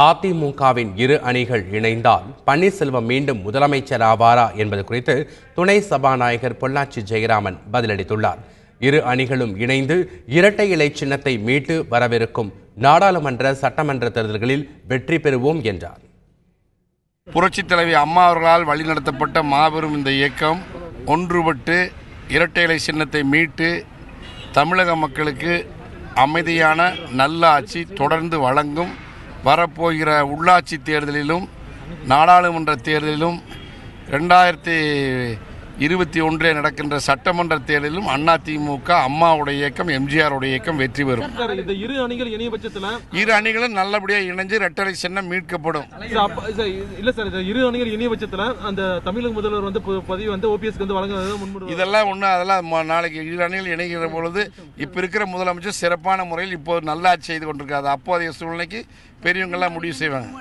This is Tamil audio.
அதிமுகவின் இரு அணிகள் இணைந்தால் பன்னீர்செல்வம் மீண்டும் முதலமைச்சர் ஆவாரா என்பது குறித்து துணை சபாநாயகர் பொள்ளாச்சி ஜெயராமன் பதிலளித்துள்ளார். இரு அணிகளும் இணைந்து இரட்டை இலை சின்னத்தை மீட்டு வரவிருக்கும் நாடாளுமன்ற சட்டமன்ற தேர்தல்களில் வெற்றி பெறுவோம் என்றார். புரட்சித் தலைவி அம்மா அவர்களால் வழிநடத்தப்பட்ட மாபெரும் இந்த இயக்கம் ஒன்றுபட்டு இரட்டை இலை சின்னத்தை மீட்டு தமிழக மக்களுக்கு அமைதியான நல்ல ஆட்சி தொடர்ந்து வழங்கும். வரப்போகிற உள்ளாட்சி தேர்தலிலும் நாடாளுமன்ற தேர்தலிலும் 2021 நடக்கின்ற சட்டமன்ற தேர்தலிலும் அதிமுக அம்மாவுடைய இயக்கம் எம்ஜிஆருடைய இயக்கம் வெற்றி பெறும். இரு அணிகளும் நல்லபடியாக இணைஞ்சு இரட்டை சின்னம் மீட்கப்படும். இதெல்லாம் ஒண்ணு, அதெல்லாம் நாளைக்கு இரு அணிகள் இணைகிற பொழுது இப்ப இருக்கிற முதலமைச்சர் சிறப்பான முறையில் இப்போ நல்லா செய்து கொண்டிருக்காது. அப்போதைய சூழ்நிலைக்கு பெரியவங்க எல்லாம் முடிவு செய்வாங்க.